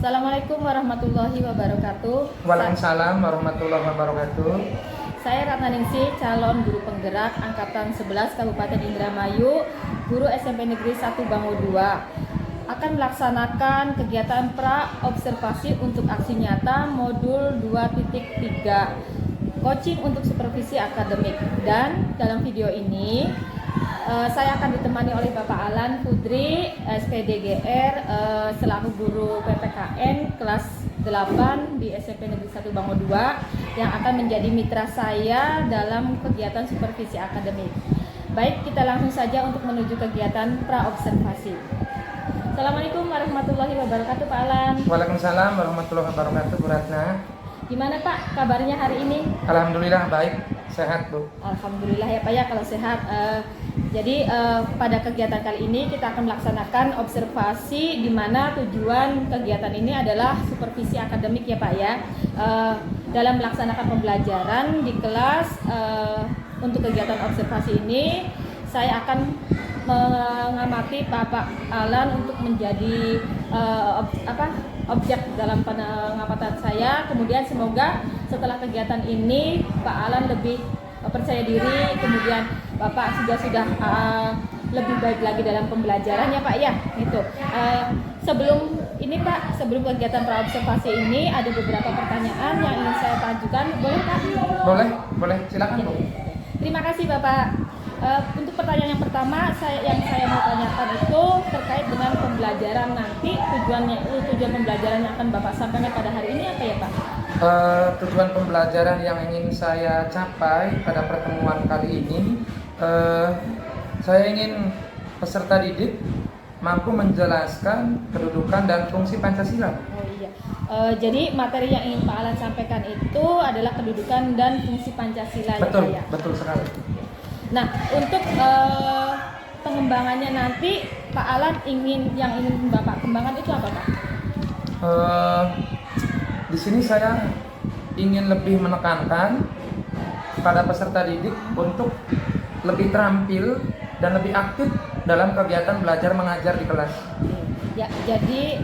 Assalamualaikum warahmatullahi wabarakatuh. Waalaikumsalam warahmatullahi wabarakatuh. Saya Ratna Ningsih, calon guru penggerak Angkatan 11 Kabupaten Indramayu, guru SMP Negeri 1 Bango 2. Akan melaksanakan kegiatan pra-observasi untuk aksi nyata modul 2.3, coaching untuk supervisi akademik. Dan dalam video ini saya akan ditemani oleh Bapak Alan Kudri, SPDGR, selaku guru PPKN kelas 8 di SMP Negeri 1 Bango 2 yang akan menjadi mitra saya dalam kegiatan supervisi akademik. Baik, kita langsung saja untuk menuju kegiatan pra-observasi. Assalamualaikum warahmatullahi wabarakatuh, Pak Alan. Waalaikumsalam warahmatullahi wabarakatuh, Bu Ratna. Gimana Pak kabarnya hari ini? Alhamdulillah baik, sehat Bu. Alhamdulillah ya Pak ya kalau sehat. Jadi pada kegiatan kali ini kita akan melaksanakan observasi di mana tujuan kegiatan ini adalah supervisi akademik ya Pak ya. Dalam melaksanakan pembelajaran di kelas untuk kegiatan observasi ini saya akan mengamati Bapak Alan untuk menjadi objek dalam pengamatan saya. Kemudian semoga setelah kegiatan ini Pak Alan lebih percaya diri, kemudian Bapak sudah lebih baik lagi dalam pembelajaran ya Pak ya. Gitu. Sebelum ini Pak, sebelum kegiatan praobservasi ini ada beberapa pertanyaan yang ingin saya ajukan. Boleh Pak? Boleh, silakan Bu. Terima kasih Bapak. Untuk pertanyaan yang pertama yang saya mau tanyakan itu terkait dengan pembelajaran nanti. Tujuan pembelajaran yang akan Bapak sampaikan pada hari ini apa ya Pak? Tujuan pembelajaran yang ingin saya capai pada pertemuan kali ini, saya ingin peserta didik mampu menjelaskan kedudukan dan fungsi Pancasila. Oh iya. Jadi materi yang ingin Pak Alan sampaikan itu adalah kedudukan dan fungsi Pancasila. Betul, ya Pak ya? Betul sekali. Nah, untuk pengembangannya nanti Pak Alan yang ingin Bapak kembangkan itu apa Pak? Di sini saya ingin lebih menekankan pada peserta didik untuk lebih terampil dan lebih aktif dalam kegiatan belajar mengajar di kelas. Ya, jadi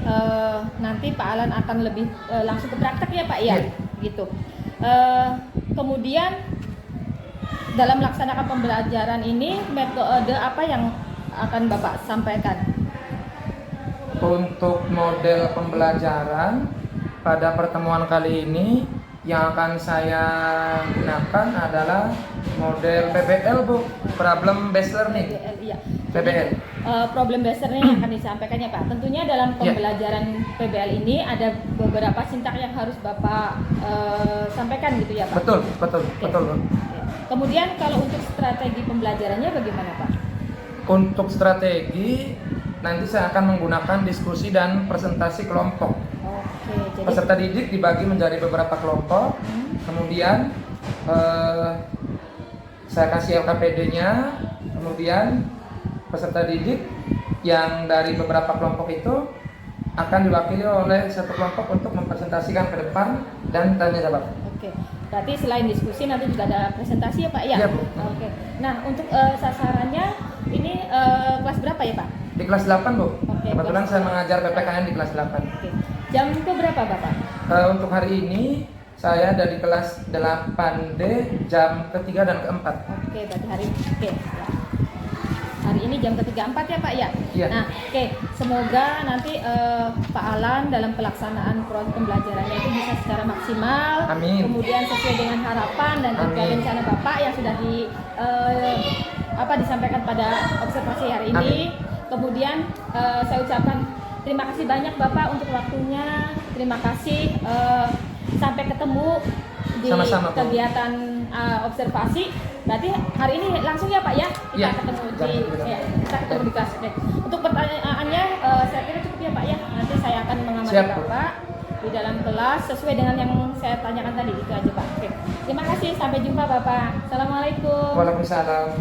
nanti Pak Alan akan lebih langsung ke praktek ya Pak ya, gitu. Kemudian dalam melaksanakan pembelajaran ini metode apa yang akan Bapak sampaikan? Untuk model pembelajaran pada pertemuan kali ini yang akan saya gunakan adalah model PBL Bu, Problem Based Learning. PBL, iya. PBL. Problem based learning yang akan disampaikan ya Pak. Tentunya dalam pembelajaran PBL ini ada beberapa sintak yang harus Bapak sampaikan gitu ya Pak. Betul Bu. Kemudian kalau untuk strategi pembelajarannya bagaimana Pak? Untuk strategi nanti saya akan menggunakan diskusi dan presentasi kelompok. Oke, jadi Peserta didik dibagi menjadi beberapa kelompok. Kemudian saya kasih LKPD-nya. Kemudian peserta didik yang dari beberapa kelompok itu akan diwakili oleh satu kelompok untuk mempresentasikan ke depan dan tanya jawab. Oke, berarti selain diskusi nanti juga ada presentasi ya Pak ya? Iya Bu. Oke, nah untuk sasarannya ini kelas berapa ya Pak? Di kelas 8 Bu. Oke, Kebetulan kelas saya mengajar PPKN di kelas 8. Oke, jam ke berapa Bapak? Untuk hari ini saya dari kelas 8D jam ketiga dan keempat. Oke, berarti hari ya. Hari ini jam ketiga 4 ya Pak ya? Iya. Nah, semoga nanti Pak Alan dalam pelaksanaan proses pembelajarannya itu bisa secara maksimal. Amin. Kemudian sesuai dengan harapan dan juga rencana Bapak yang sudah disampaikan pada observasi hari ini. Amin. Kemudian saya ucapkan terima kasih banyak Bapak untuk waktunya. Terima kasih. Sampai ketemu di Sama-sama, Bu. kegiatan observasi. Berarti hari ini langsung ya Pak ya kita Ya, ketemu kita di kelas. Untuk pertanyaannya saya kira cukup ya Pak ya. Nanti saya akan mengamati Siap, Bu. Bapak di dalam kelas sesuai dengan yang saya tanyakan tadi. Itu aja Pak. Oke. Terima kasih, sampai jumpa Bapak. Assalamualaikum. Waalaikumsalam.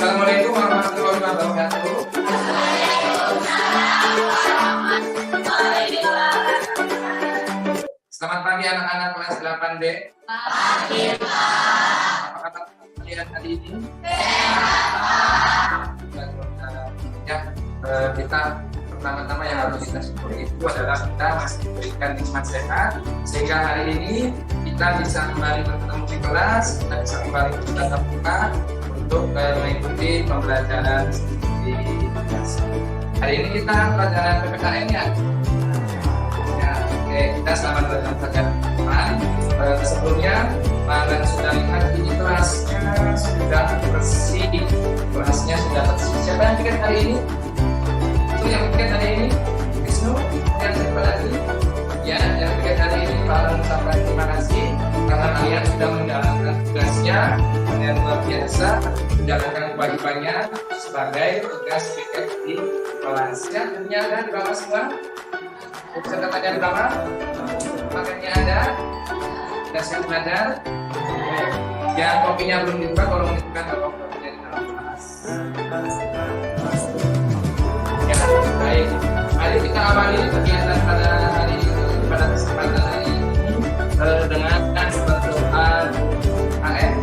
Assalamualaikum warahmatullahi wabarakatuh. Selamat Selamat pagi anak-anak kelas 8B. Pagi, Pak. Apa kabar kalian hari ini? Ya, kita pertama-tama yang harus kita syukuri itu adalah kita masih diberikan nikmat sehat, sehingga hari ini kita bisa kembali bertemu di kelas, kita bisa kembali bertatap muka untuk mengikuti pembelajaran seperti biasa. Hari ini kita pelajaran PPKN ya. Oke, kita selamat datang pelajaran. Sebelumnya kalian sudah lihat ini kelasnya sudah bersih, kelasnya sudah bersih. Siapa yang bikin hari ini? Itu yang bikin hari ini? Wisnu? Yang siapa lagi? Ya, yang bikin hari ini kalian mengucapkan terima kasih karena kalian sudah menjalankan tugasnya dengan luar biasa, menjalankan kewajibannya sebagai tugas piket di kelasnya. Tentunya ada di bawah semua. Bisa katanya di bawah, paketnya ada. Sudah siap belajar. Yang kopinya belum dibuka, kalau mau dibuka kopinya di dalam kelas. Ya, baik. Mari kita awali kegiatan pada hari ini, pada kesempatan hari ini dengan berdoa AN.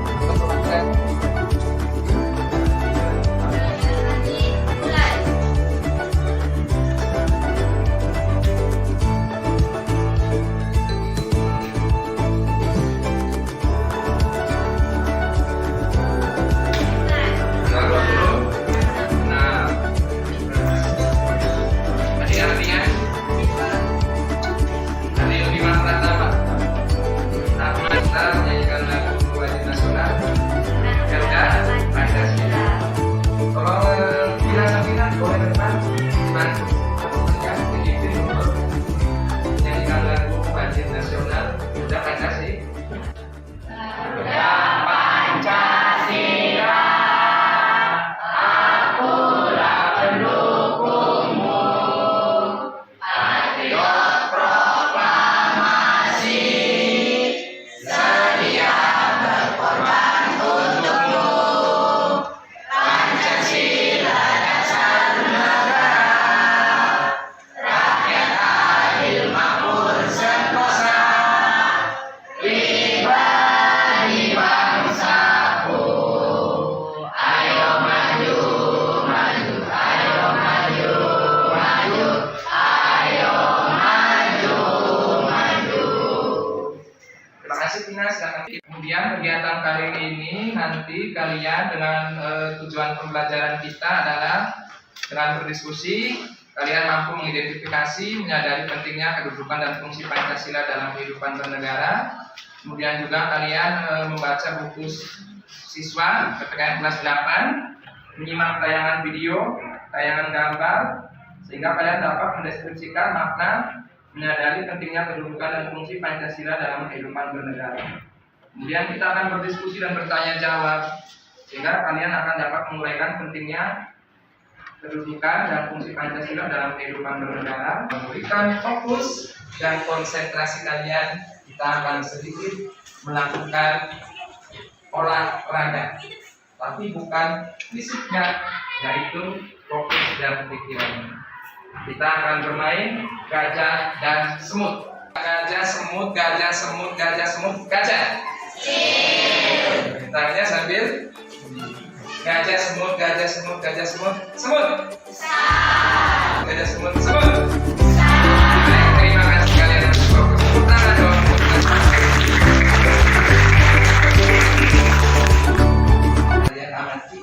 Kemudian kegiatan kali ini nanti kalian dengan tujuan pembelajaran kita adalah dengan berdiskusi, kalian mampu mengidentifikasi, menyadari pentingnya kedudukan dan fungsi Pancasila dalam kehidupan bernegara. Kemudian juga kalian membaca buku siswa PPKN kelas 8, menyimak tayangan video, tayangan gambar, sehingga kalian dapat mendeskripsikan makna, menyadari pentingnya kedudukan dan fungsi Pancasila dalam kehidupan bernegara. Kemudian kita akan berdiskusi dan bertanya jawab, sehingga kalian akan dapat menguraikan pentingnya kedudukan dan fungsi Pancasila dalam kehidupan bernegara. Memberikan fokus dan konsentrasi kalian, kita akan sedikit melakukan olahraga, tapi bukan fisiknya, yaitu fokus dan pikiran. Kita akan bermain gajah dan semut. Gajah, semut, gajah, semut, gajah, semut, gajah. Tanya sambil gajah, semut, gajah, semut, gajah, semut, semut. Gajah, semut, semut. Baik, terima kasih kalian atas fokus. Tangan dong. Kalian amati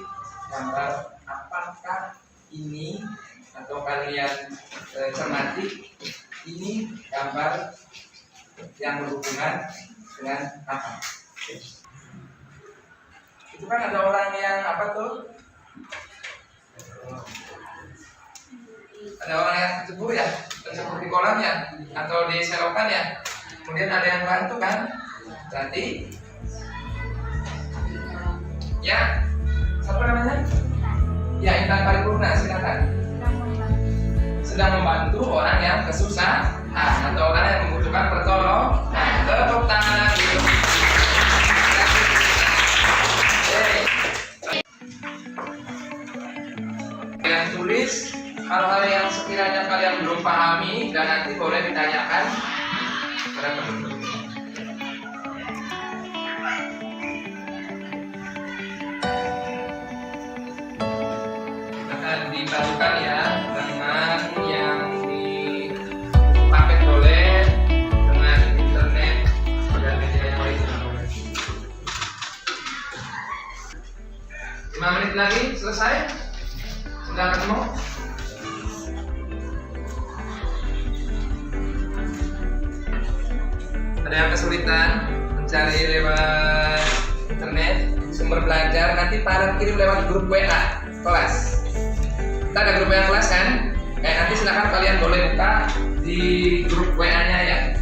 gambar apakah ini, atau kalian cermati ini gambar yang berhubungan dengan apa? Itu kan ada orang yang apa tuh? Ada orang yang tercebur ya, tercebur di kolam ya, atau di selokan ya. Kemudian ada yang bantu kan? Berarti ya, siapa namanya? Ya, Intan Paripurna, silakan. Sedang membantu orang yang kesusahan atau orang yang membutuhkan pertolongan. Tepuk tangan lagi. Kalian tulis hal-hal yang sekiranya kalian belum pahami dan nanti boleh ditanyakan Akan dipadukan ya dengan yang dipakai oleh dengan internet dan media yang lain. 5 menit lagi selesai. Sudah ketemu? Ada yang kesulitan mencari lewat internet sumber belajar, nanti Pak kirim lewat grup WA kelas. Kita ada grup WA kelas kan? Nanti silakan kalian boleh buka di grup WA-nya ya.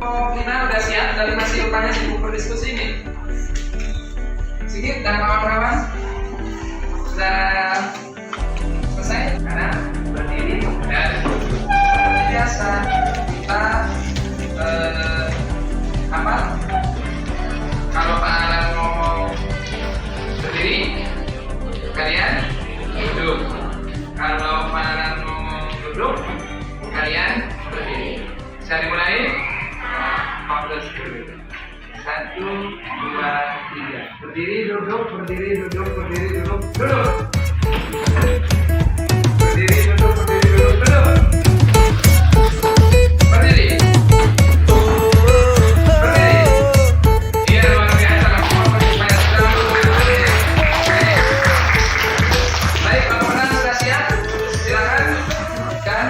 Oh, Lina udah siap dari masih rupanya sibuk berdiskusi nih. Sigit dan kawan-kawan sudah selesai karena berdiri dan seperti biasa kita kalau Pak Alan ngomong berdiri, kalian duduk. Kalau Pak Alan ngomong duduk, kalian berdiri. Bisa dimulai? 15 dulu. 1, 2, 3. Berdiri, duduk, berdiri, duduk, berdiri, duduk, duduk. Berdiri, duduk, berdiri, duduk, duduk. Berdiri. Berdiri. Iya, luar biasa. Baik, Bapak sudah siap? Silakan. Dan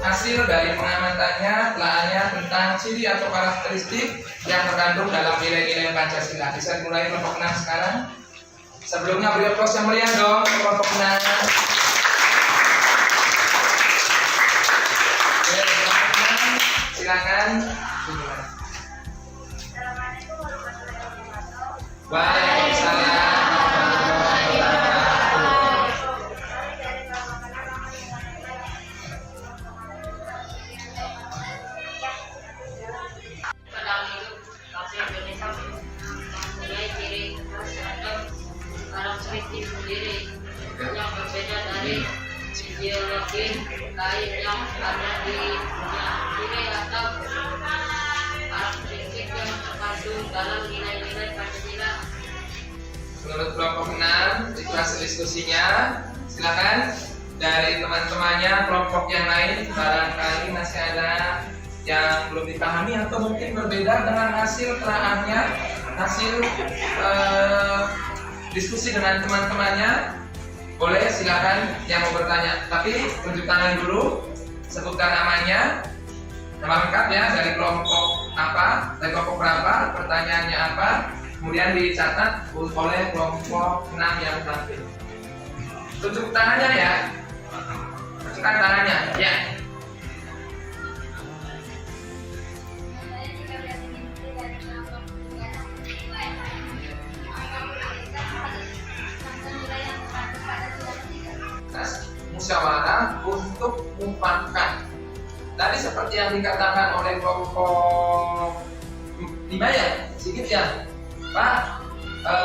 hasil dari pengamatannya, telaahnya tentang ciri atau karakteristik yang terkandung dalam nilai-nilai Pancasila. Bisa dimulai kelompok 6 sekarang. Sebelumnya beri aplaus yang meriah dong kelompok 6. Silakan. Waalaikumsalam. Sendiri yang berbeda dari ideologi lain yang ada di dunia ini atau karakteristik yang terkandung dalam nilai-nilai Pancasila. Menurut kelompok 6 itu hasil diskusinya. Silakan dari teman-temannya kelompok yang lain barangkali masih ada yang belum dipahami atau mungkin berbeda dengan hasil telaahnya, hasil diskusi dengan teman-temannya. Boleh silakan yang mau bertanya, tapi tunjuk tangan dulu, sebutkan namanya, nama lengkap ya, dari kelompok apa, dari kelompok berapa, pertanyaannya apa, kemudian dicatat oleh kelompok 6 yang tampil. Tunjuk tangannya ya, tunjukkan tangannya ya. Musyawarah untuk mufakat. Tadi seperti yang dikatakan oleh kelompok 5 ya, sedikit ya Pak,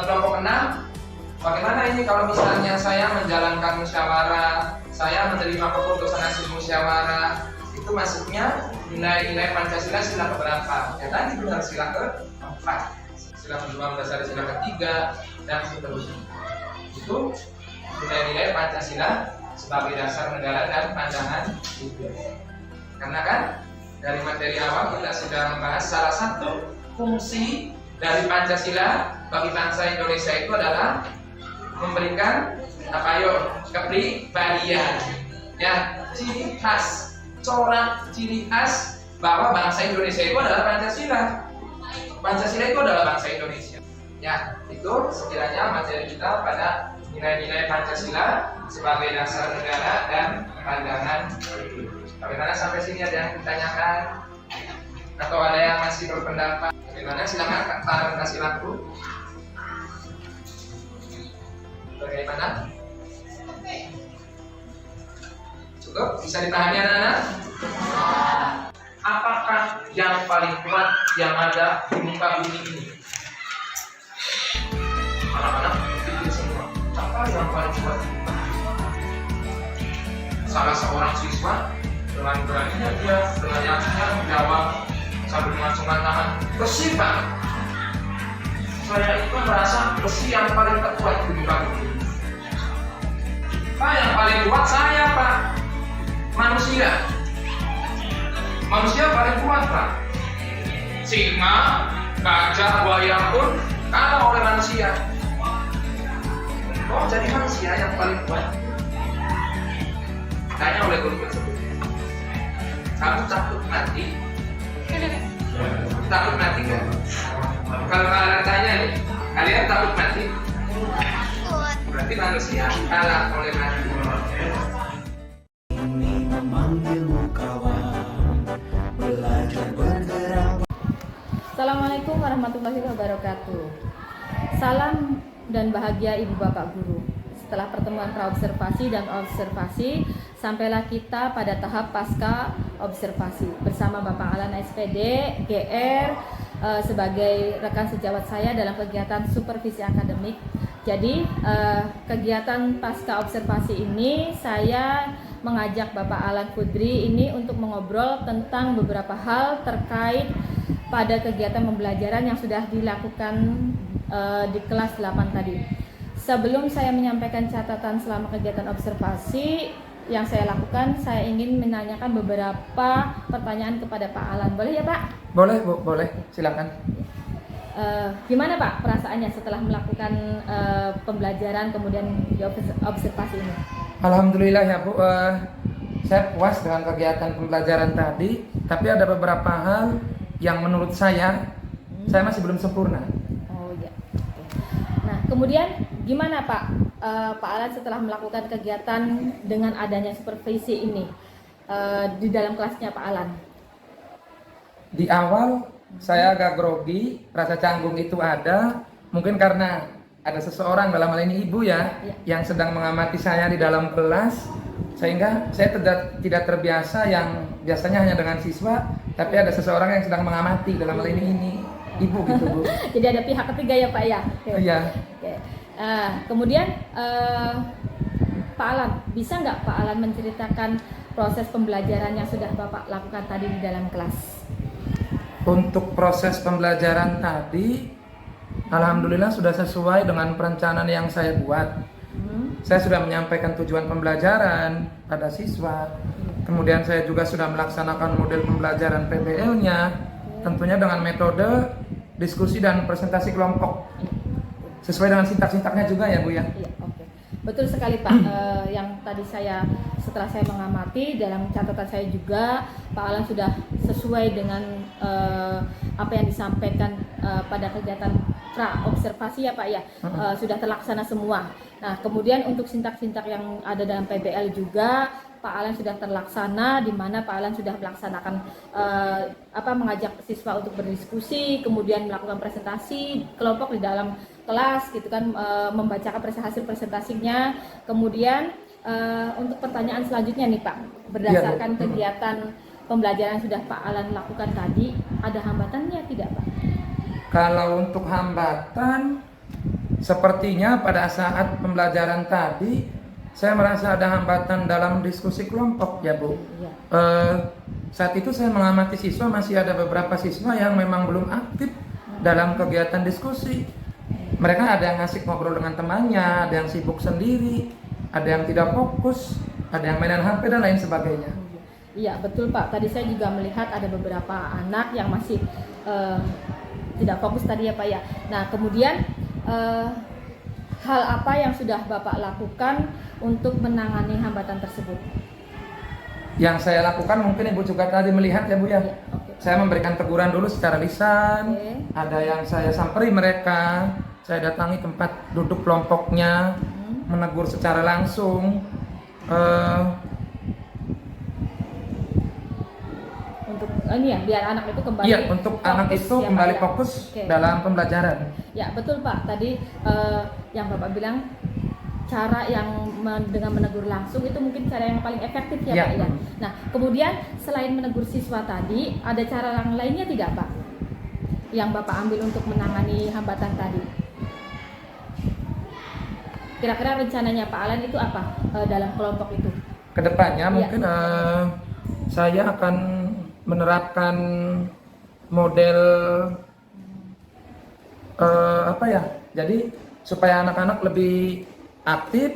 kelompok 6, bagaimana ini kalau misalnya saya menjalankan musyawarah, saya menerima keputusan hasil musyawarah, itu masuknya nilai-nilai Pancasila sila keberapa? Ya tadi benar sila ke-4, sila ke-12, sila ke-3 dan seterusnya. Itu nilai-nilai Pancasila sebagai dasar negara dan pandangan hidup. Karena kan dari materi awal kita sudah membahas salah satu fungsi dari Pancasila bagi bangsa Indonesia itu adalah memberikan kepribadian, ya, ciri khas, corak ciri khas bahwa bangsa Indonesia itu adalah Pancasila. Pancasila itu adalah bangsa Indonesia. Ya, itu sekiranya materi kita pada nilai-nilai Pancasila sebagai dasar negara dan pandangan hidup. Bagaimana sampai sini, ada yang ditanyakan atau ada yang masih berpendapat? Bagaimana? Silakan Kak kasih lampu. Bagaimana? Cukup? Bisa dipahami anak-anak? Apakah yang paling kuat yang ada di muka bumi ini? Anak-anak pikir semua. Apa yang paling kuat? Salah seorang siswa Dengan beraninya dia, dengan yakinnya menjawab sambil mengacungkan tangan. Besi Pak. Saya itu merasa besi yang paling kuat di muka bumi. Pak, yang paling kuat saya Pak. Manusia. Manusia paling kuat Pak. Singa, gajah, buaya pun kalah oleh manusia. Oh, jadi manusia yang paling kuat. Tanya oleh guru tersebut. Kamu takut mati? Takut mati kan? Kalau kalian tanya nih, kalian takut mati? Berarti manusia kalah oleh mati. Assalamualaikum warahmatullahi wabarakatuh. Salam dan bahagia Ibu Bapak Guru. Setelah pertemuan praobservasi dan observasi, sampailah kita pada tahap pasca observasi bersama Bapak Alan SPD, GR sebagai rekan sejawat saya dalam kegiatan supervisi akademik. Jadi kegiatan pasca observasi ini saya mengajak Bapak Alan Kudri ini untuk mengobrol tentang beberapa hal terkait pada kegiatan pembelajaran yang sudah dilakukan di kelas 8 tadi. Sebelum saya menyampaikan catatan selama kegiatan observasi yang saya lakukan, saya ingin menanyakan beberapa pertanyaan kepada Pak Alan. Boleh ya Pak? Boleh Bu, boleh. Silakan. Gimana Pak perasaannya setelah melakukan pembelajaran kemudian di observasi ini? Alhamdulillah ya Bu, saya puas dengan kegiatan pembelajaran tadi. Tapi ada beberapa hal yang menurut saya masih belum sempurna. Oh iya. Nah kemudian gimana Pak Pak Alan setelah melakukan kegiatan dengan adanya supervisi ini di dalam kelasnya Pak Alan? Di awal saya agak grogi, rasa canggung itu ada. Mungkin karena ada seseorang, dalam hal ini ibu ya, yang sedang mengamati saya di dalam kelas, sehingga saya tidak terbiasa yang biasanya hanya dengan siswa, tapi ada seseorang yang sedang mengamati, dalam hal ini ibu gitu Bu. Jadi ada pihak ketiga ya Pak ya? Iya. Oke. Kemudian Pak Alan, bisa nggak Pak Alan menceritakan proses pembelajaran yang sudah Bapak lakukan tadi di dalam kelas? Untuk proses pembelajaran tadi, alhamdulillah sudah sesuai dengan perencanaan yang saya buat. Saya sudah menyampaikan tujuan pembelajaran pada siswa. Kemudian saya juga sudah melaksanakan model pembelajaran PBL-nya, tentunya dengan metode diskusi dan presentasi kelompok. Sesuai dengan sintak-sintaknya juga ya Bu ya? Iya, oke. Betul sekali Pak. Yang tadi setelah saya mengamati dalam catatan saya juga, Pak Alan sudah sesuai dengan apa yang disampaikan pada kegiatan pra-observasi ya Pak ya, sudah terlaksana semua. Nah kemudian untuk sintak-sintak yang ada dalam PBL juga Pak Alan sudah terlaksana, di mana Pak Alan sudah melaksanakan mengajak siswa untuk berdiskusi, kemudian melakukan presentasi kelompok di dalam kelas gitu kan, membacakan hasil presentasinya. Kemudian untuk pertanyaan selanjutnya nih Pak, berdasarkan kegiatan pembelajaran yang sudah Pak Alan lakukan tadi, ada hambatannya tidak Pak? Kalau untuk hambatan, sepertinya pada saat pembelajaran tadi saya merasa ada hambatan dalam diskusi kelompok ya Bu. Iya. Saat itu saya mengamati siswa, masih ada beberapa siswa yang memang belum aktif dalam kegiatan diskusi. Mereka ada yang asik ngobrol dengan temannya, ada yang sibuk sendiri, ada yang tidak fokus, ada yang mainan HP dan lain sebagainya. Iya betul Pak, tadi saya juga melihat ada beberapa anak yang masih tidak fokus tadi ya Pak ya. Nah kemudian hal apa yang sudah Bapak lakukan untuk menangani hambatan tersebut? Yang saya lakukan mungkin Ibu juga tadi melihat ya Bu ya. Ya, okay. Saya memberikan teguran dulu secara lisan. Ada yang saya samperi mereka, saya datangi tempat duduk kelompoknya, menegur secara langsung. Untuk ini ya, biar anak itu kembali. Iya, untuk anak itu ya, kembali Pak, fokus ya. dalam pembelajaran. Ya betul Pak, tadi yang Bapak bilang cara yang dengan menegur langsung itu mungkin cara yang paling efektif ya Pak ya. Nah kemudian selain menegur siswa tadi, ada cara yang lainnya tidak Pak? Yang Bapak ambil untuk menangani hambatan tadi? Kira-kira rencananya Pak Alan itu apa dalam kelompok itu? Kedepannya mungkin saya akan menerapkan model apa ya? Jadi supaya anak-anak lebih aktif,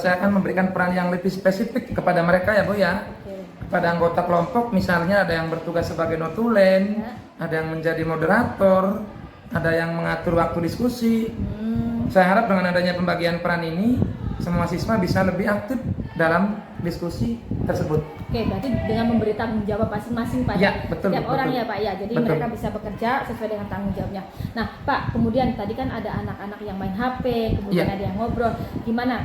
saya akan memberikan peran yang lebih spesifik kepada mereka ya Bu ya. Oke. Pada anggota kelompok misalnya ada yang bertugas sebagai notulen, ada yang menjadi moderator, ada yang mengatur waktu diskusi. Saya harap dengan adanya pembagian peran ini, semua siswa bisa lebih aktif dalam diskusi tersebut. Oke, berarti dengan memberi tanggung jawab masing-masing Pak Ya, betul, setiap betul. orang ya Pak ya. Jadi Betul. mereka bisa bekerja sesuai dengan tanggung jawabnya. Nah Pak, kemudian tadi kan ada anak-anak yang main HP, kemudian Ya. ada yang ngobrol. Gimana?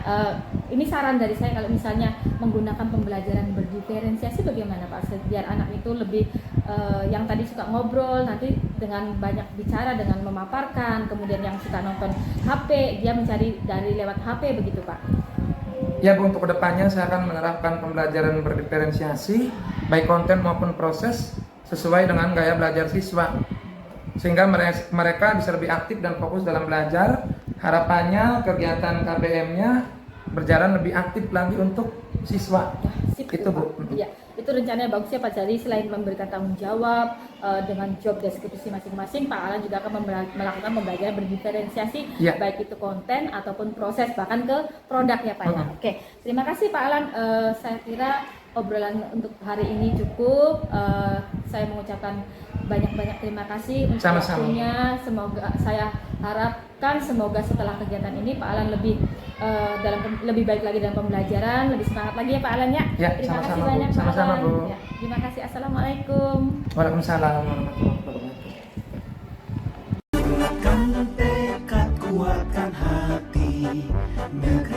Ini saran dari saya kalau misalnya menggunakan pembelajaran berdiferensiasi bagaimana Pak? Biar anak itu lebih yang tadi suka ngobrol, nanti dengan banyak bicara, dengan memaparkan. Kemudian yang suka nonton HP, dia mencari dari lewat HP begitu Pak. Ya Bu, untuk kedepannya saya akan menerapkan pembelajaran berdiferensiasi, baik konten maupun proses, sesuai dengan gaya belajar siswa. Sehingga mereka bisa lebih aktif dan fokus dalam belajar. Harapannya kegiatan KBM-nya berjalan lebih aktif lagi untuk siswa. Sip, Itu Bu. Iya, itu rencananya bagus ya Pak. Jadi selain memberikan tanggung jawab dengan job deskripsi masing-masing, Pak Alan juga akan melakukan pembelajaran berdiferensiasi, Ya. baik itu konten ataupun proses bahkan ke produk ya Pak. Ya. Oke, terima kasih Pak Alan. Saya kira obrolan untuk hari ini cukup. Saya mengucapkan banyak-banyak terima kasih untuk Sama-sama. waktunya. Semoga saya harapkan semoga setelah kegiatan ini Pak Alan lebih baik lagi dalam pembelajaran, lebih semangat lagi ya Pak Alan ya. Ya, Terima kasih sama-sama, Bu. banyak Pak Sama-sama, Alan. Bu. Ya, terima kasih. Assalamualaikum. Waalaikumsalam warahmatullahi wabarakatuh. Kuatkan tekad, kuatkan hati, negeri